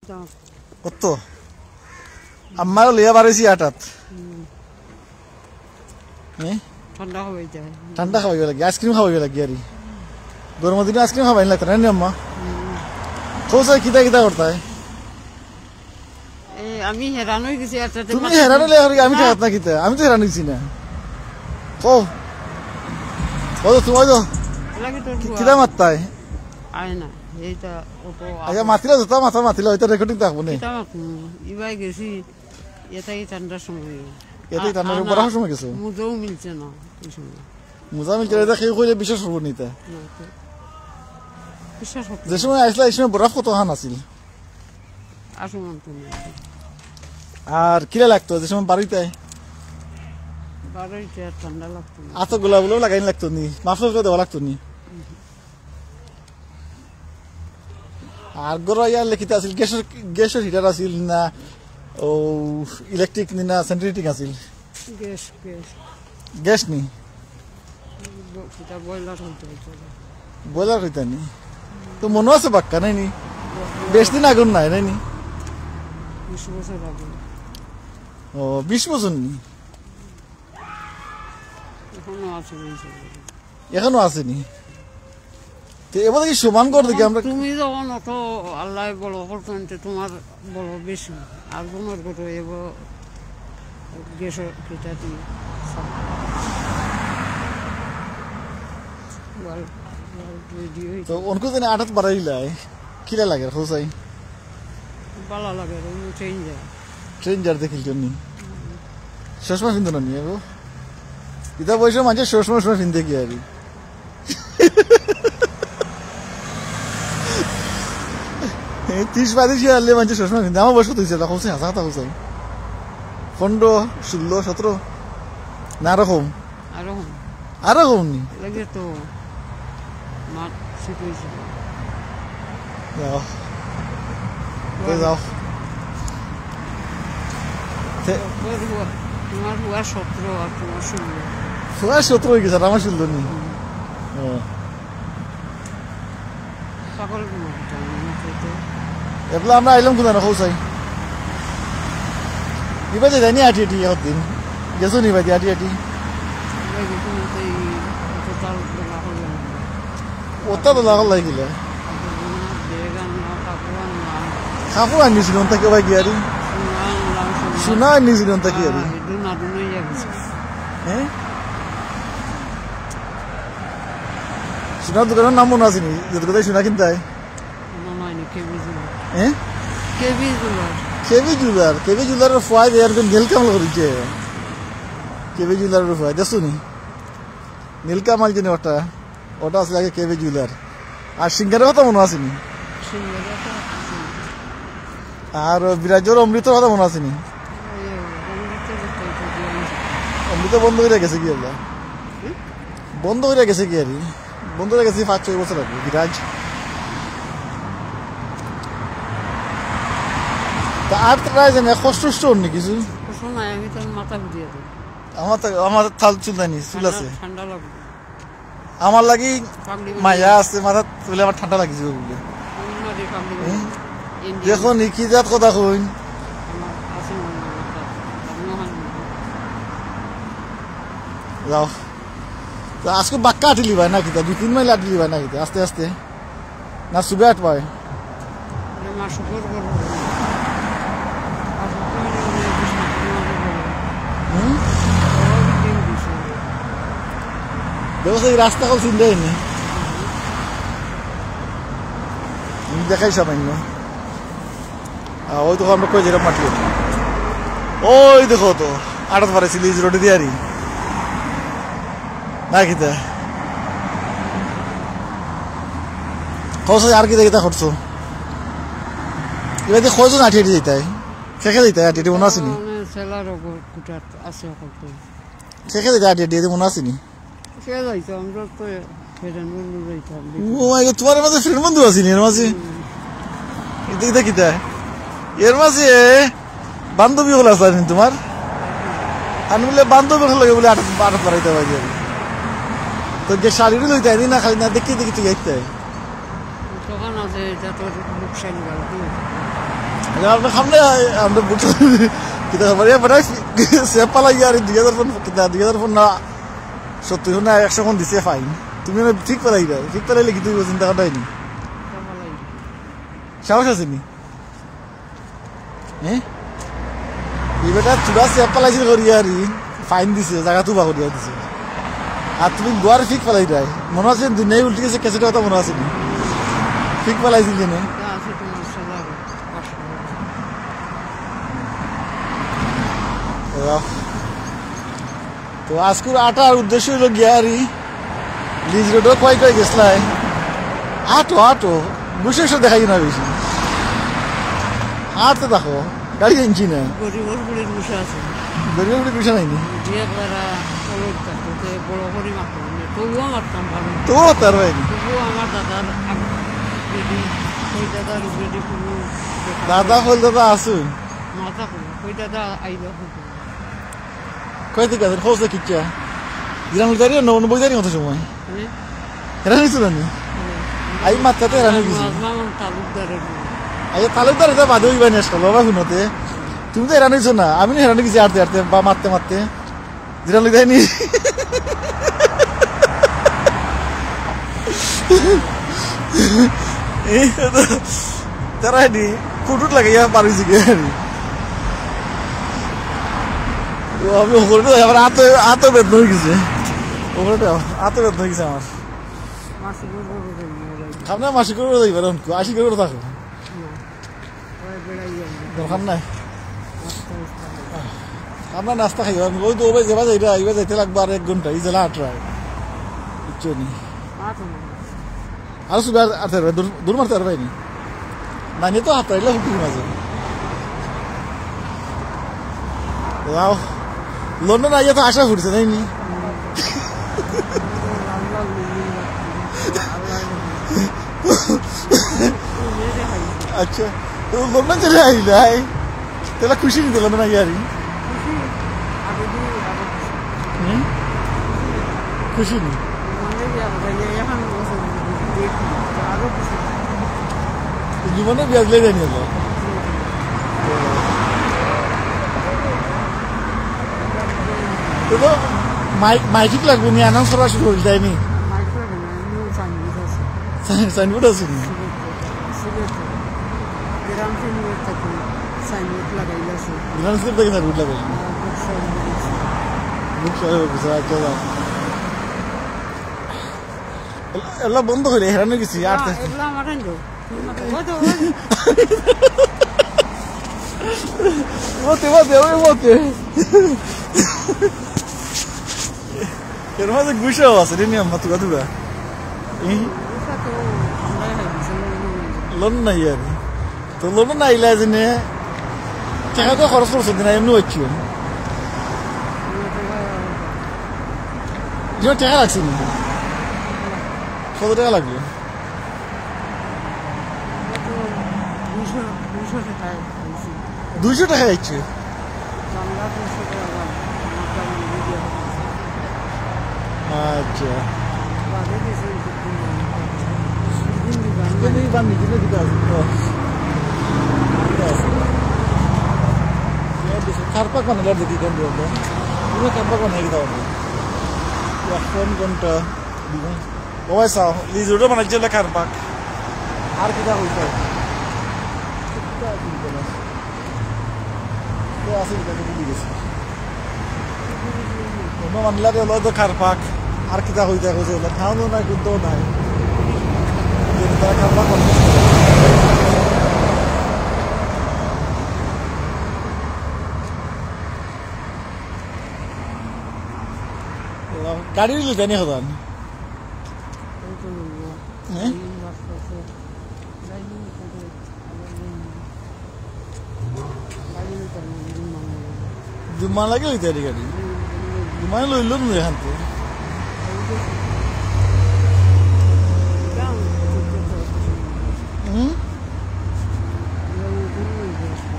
কত আমারও লিয়া বাড়াইছি আটাত ঠান্ডা হয়ে যায় ঠান্ডা খাওয়াই লাগে আইসক্রিম খাওয়াই লাগে আর গরমের দিনে আইসক্রিম খাওয়াই লাগতো না আম্মা কোথায় কিতা কিতা করতায় আমি হেরান হয়ে গেছি তুমি হেরান হলে আমি ঠাক না কিতা আমি তো হেরান হয়েছি না ও তোমার তো কিতা মারতায় আয় না এইটা অত আচ্ছা মাতিলা জোতা মাথা মাতিলা ওইটা রেকর্ডিং থাকবো না ইবাই গেছি এটাই ঠান্ডার সময় এটাই ঠান্ডার বরাবর সময় গেছো মুজাও মিলছে না এই সময় মুজা মিলছে এটা খেয়ে কইলে বিশ্বাস করবো নিতে বিশ্বাস করতে যে সময় আসলে এই সময় বরফ কত হান আছিল আসুন তুমি আর কিরা লাগতো যে সময় বাড়িতে বাড়িতে ঠান্ডা লাগতো না আতো গোলাগুলো লাগাইন লাগতো নি মাফলার করে দেওয়া লাগতো নি আর গরো ইয়ার লিখিত আছিল গ্যাসের হিটার আছিল না ও ইলেকট্রিক নি না সেন্ট্রিটিক আছিল গ্যাস গ্যাস গ্যাস নি এটা বয়লার হইতো বয়লার হইতা নি তো মনে আছে বাক্কা নাই নি বেশ দিন আগুন নাই নাই নি 20 বছর আগে ও 20 বছর নি এখনো আসেনি তো এবার কি সমান করে দেখি আমরা তুমি যখন অত আল্লাহ বড় করতেন তোমার বড় বেশি আর বোনের কত এবার গ্যাসের কিটা দিয়ে তো অনেক দিনে আটাত বাড়াইলাই কিলা লাগে হোসাই ভালো লাগে ট্রেন যার দেখিল জন্য চশমা পিন্ধু না নিয়ে ইতা বয়সে মানুষের চশমা পিনতে কি আর 30-35 আনলে মানুষের চশমা পিনতে আমার বয়স কত হয়েছে হোসে হাসা হাতা হোসাই 15-16-17 না আরকম আরকম নি লাগে তো মাঠ শিখেছি যাও যাও তোমার হুয়া 17 আর তোমার 16 হুয়া 17 হয়ে গেছে আমার 16 নি সকল এগুলো আমরা আইলাম কোথায় না হোসাই নিবাজে যায়নি আটি আটি দিন গেছো নিবাজে আটি আটি ওটা তো লাগল লাগিলে কাপড় আনিছিল তাকে ভাই গিয়ারি সোনা আনিছিল তাকে আর হ্যাঁ সোনার দোকানের নাম মনে আসেনি যে কোথায় সোনা কিনতে হয় হ্যাঁ কেবি জুলার ফুয়াই দেয়ার নীল কামাল করেছে কেবি জুলার ফুয়াই দেখছো নি নীল কামাল জানি ওটা আসলে আগে কেবি জুলার আর সিঙ্গারের কথা মনে আসেনি আর বিরাজর অমৃতর কথা মনে আসেনি অমৃত বন্ধ করে গেছে কি আল্লাহ বন্ধ করে গেছে কি আর বন্ধ হয়ে গেছে 5-6 বছর আগে বিরাজ আর ট্রাই জানি কষ্ট নি কিছু আমার থাল চুল নাই চুল আছে আমার লাগি মায়া আছে মাথা তুলে আমার ঠান্ডা লাগিছে দেখো নি কি জাত কথা কইন যাও আজকে বাক্কা আটিলি ভাই না কিতা 2-3 মাইল আটিলি ভাই না কিতা আস্তে আস্তে না সুবে আট পায় ব্যবসায়ী রাস্তা কল চিন্তা হয়নি দেখাই সামান্য ওই তো আমরা কই যেরকম মাটি ওই দেখো তো আটাত পারেছিল এই রোডে দিয়ারি না কিতা খরচ আর কি দেখি তা খরচ এবার কয়জন আটি আটি যেতে খেখে যেতে আটি আটি মনে আসেনি খেখে যেতে আটি আটি মনে আসেনি তোমার মাঝে ফ্রেন্ড বন্ধু আছিনি এর মাঝে এটা কিতা এর মাঝে বান্ধবী হল আছে তোমার আর বলে বান্ধবী লাগে বলে আটাত পারাইতে পারি তো যে শাড়িও লইতে না খালি না দেখি দেখি তুই যাইতে আমরা সামনে আমরা বুঝতে কিতা মানে মানে সেপ পালাই আর 2000 না 70 না 100 কোন দিছে ফাইন তুমি না ঠিক পালাই না ঠিক পালাইলে কি তুই চিন্তা করতেই নি সাহস আছে নি হ্যাঁ এই বেটা চুরা সেপ পালাইছিল করিয়ারি ফাইন দিছে জায়গা তুবা করিয়া দিছে আর তুমি গোয়ার ফিক পালাই দেয় মনে আছে দুনিয়ায় উল্টে গেছে কেসেটা কথা মনে আছে নি ফিক পালাইছিল কেনে তো আজকের আটার উদ্দেশ্য হলো গিয়ারি লিজ রোডও কয় গেছলাই আটো বসে এসে দেখাই না বেশি তো দেখো গাড়ি কিনছি না গরিব বসে নাইনি তো তার হয়নি দাদা হল দাদা আসুন কয় থেকে আছে খোঁজ কিচ্ছা গ্রাম দাঁড়ি নব্বই দাঁড়ি কত সময় হেরা নিছো না আই মাত্রাতে হেরা নিয়ে গেছি তালুকদার এটা বাদে হইবা নেস বাবা শুনতে তুমি তো হেরা নিছো না আমি হেরা নিয়ে গেছি হাঁটতে হাঁটতে বা মারতে মারতে জিরাম লিখ দেয়নি তারা নি কুটুট লাগে পারিছি গে আমি ওখানে আমার আতো বেদনা হয়ে গেছে ওখানে আতো বেদনা হয়ে গেছে আমার খাম না মাসি করে যাইবার 80 করে থাকো দরকার নাই আমরা নাস্তা খাইব আমি ওই তো ওই যাবা যাইবা আইবা যাইতে লাগবে আর 1 ঘন্টা এই জেলা আটরায় বুঝছো নি আর সুগার আতে দূর মারতে পারবে নি না নিয়ে তো হাতরাইলে হুকি মাঝে যাও লন্ডন আইয়া তো আশা ফুটছে তাই নি আচ্ছা তো লন্ডন চলে আইলাই তাহলে খুশি নি লন্ডন আইয়ারি খুশি নি জীবনে বিয়াজলে জানি তো মাইক লাগবে নি অ্যানাউন্স করা শুরু হয়ে যায়নি সাইনবোর্ড আছে নি গ্রাম থেকে সাইনবোর্ড লাগাই এলা বন্ধ করে হেরানো গেছি আর এর মাঝে গুছাও আছে রে নিয়ম তুগা তুগা লোন নাই আর তো লোন না আইলা জেনে টাকা তো খরচ করছো দিন এমনি হচ্ছি টাকা লাগছে না কত টাকা লাগলো 200 টাকা যাচ্ছে আচ্ছা খারপাক বানালে দেখি কেন খারপাক বানিয়ে দিতে হবে 1 ঘন্টা ওই চাও লিজ রোডও বানাইছে খারপাক আর কিটা হইতে মানলা হলো তো খারপাক আর কিটা হইতে হয়েছে খাওয়ানো নাই কিন্তু নাই খারপাক গাড়ি দিলে জানি হতান জুম্মা লাগে হইতে গাড়ি জুম্মা লইল না এখান থেকে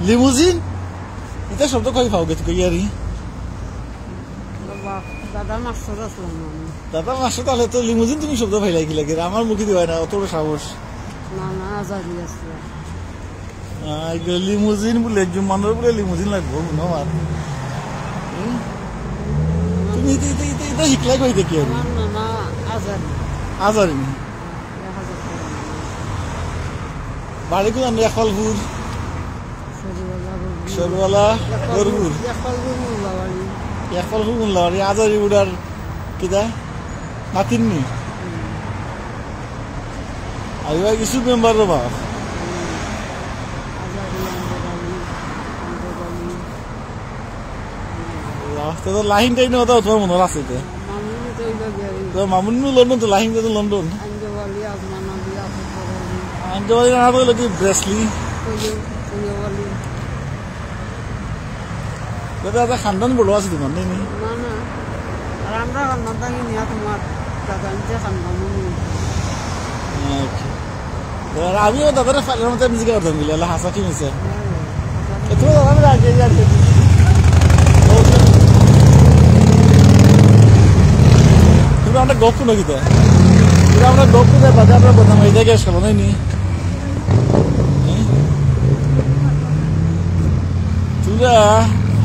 লিমুজিন এটা শব্দ কই পাও গেছে কইয়ারি দাদা মাস্টার তাহলে তো লিমুজিন তুমি শব্দ পাইলাই কি লাগে আমার মুখে দিবাই না অত সাহস লিমুজিন বলে জুম্মানোর বলে লিমুজিন লাগবো আমার তুমি এটা শিকলাই কইতে কি আমার নানা আজারি আজারি 1000 টাকা বাড়ি কোন এফলপুর সরওয়ালা গরুর এফলপুর মুল্লাবাড়ি আজারি উড়ার কিদা নাতিননি আর এবার কিছু মেম্বার বা তো লাহিন টাইনে হতো তোমার মনে আছে তো মামুনি লন্ডন তো লাহিন তো লন্ডন আঞ্জবাড়ি না হলো কি ব্রেসলি দাদা খানদান বড় আছে তোমার নেই আমিও দাদার ফাইলের মতো নিজেকে করতাম গেলে আল্লাহ হাসা কি মিশে তুমি দাদা আগে তুমি আমরা গপ কোনো কিতা তুমি আমরা গপ করে বাজার আমরা বলতাম এই জায়গায় এসে নাই নি তুরা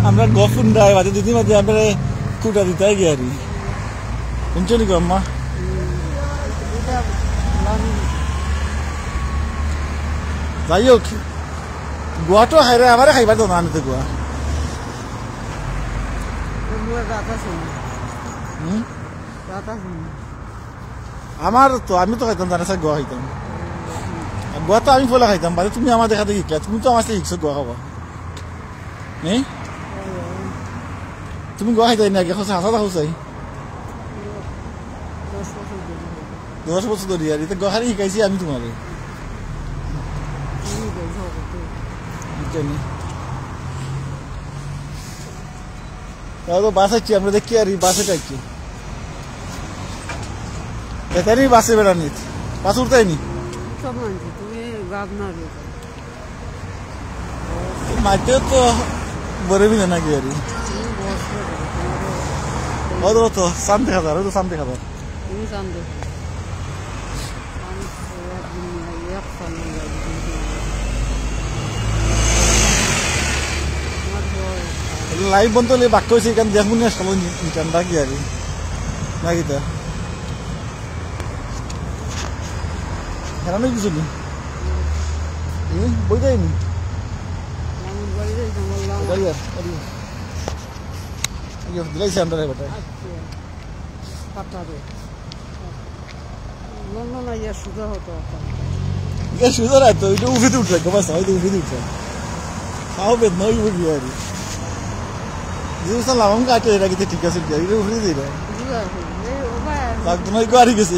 আমরা গপ উন্ডাই বাজে দিদি মাঝে আমরা কুটা দিতে গিয়ে আর শুনছো নি গো আম্মা যাই হোক গোয়াটো হাইরে আমারে খাইবার তো না আনতে গোয়া আমার তো আমি তো খাইতাম জানা স্যার গোয়া খাইতাম গোয়া তো আমি ফলে খাইতাম বাজে তুমি আমার দেখাতে শিখলা তুমি তো আমার সাথে শিখছো গোয়া খাবা নেই তুমি গোয়া খাইতাই না আগে হাসা খুঁচাই 10 বছর ধরে আর এটা গোয়া খাই শিখাইছি আমি তোমারে বাস আসছি আমরা দেখি আর বাসে যাচ্ছি এটাই বাসে বেড়ানি বাস উঠতাইনি মাঠেও তো বরে বিনা নাকি আর তো শান্তি খাবার তো শান্তি খাবার লাইভ বন্ধ হলে বাক্য হয়েছে এখানে দেখুন না সবাই নিটানটা কি আর নাকি তা হেরানোই কিছু নেই বই যায়নি দিলাইছে আমরা বেটা সুন্দর তো ওইটা উঠে উঠছে বাস হয়তো উঠে উঠছে খাও বেদ নয় উঠবি আর জিনিসটা লাভাম কাটে এরা কিন্তু ঠিক আছে এটা উঠে দিই না লাগতো নয় গাড়ি গেছে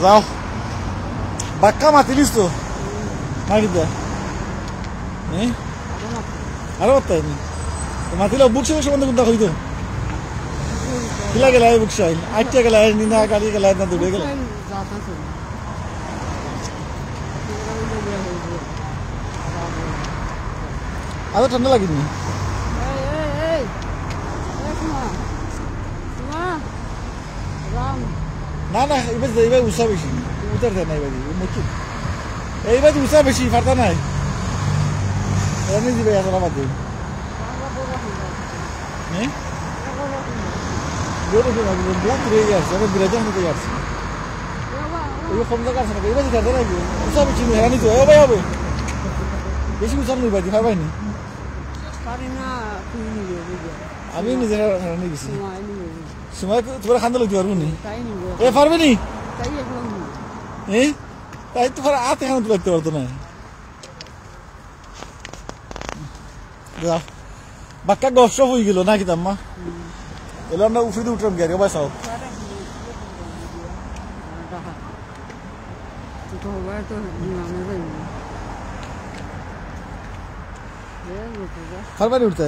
যাও বাক্কা মাতিলিস তো নাকি আরো বার্তায়নি মাতিলে বুকসাই সম্বন্ধে কোনটা হইতো কিলা গেলে বুকসাই আটটা গেলে না গাড়ি গেলে না দৌড়ে গেলে আরো ঠান্ডা লাগেনি না না এইবার উষা বেশি উতার দেয় না এইবার মুচুক এইবার উষা বেশি ফাটা নাই এমনি দিবে আসলে আমাদের বহুত দূরে গেছে আমি বিরাজ হতে যাচ্ছি ওই কম জায়গা আছে না এইবার দিতে নাকি উষা বেশি হেরানি তো ভাই হবে বেশি উষা নেই বাজি হয় ভাইনি আমি নিজে হেরানি গেছি সময় তোমার খান্দা লাগতে পারবো নি এ পারবে নি তাই তোমার হাতে খান্দা লাগতে পারতো না বাক্কা গসব হয়ে গেল নাকি তাম্মা এলে আমরা উফিতে উঠলাম গিয়ে বাই সাও ফারবানি উঠতে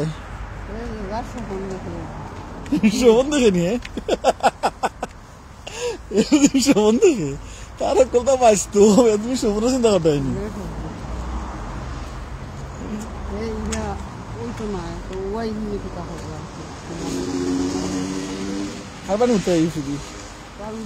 শোভন দেখে নিয়ে শোভন দেখে তার কথা পাইছ তো তুমি শোভনের চিন্তা করতে হয়নি ওই তো নয় তো ওই নিয়ে কথা হবে আর পানি উঠতে হয় শুধু কারণ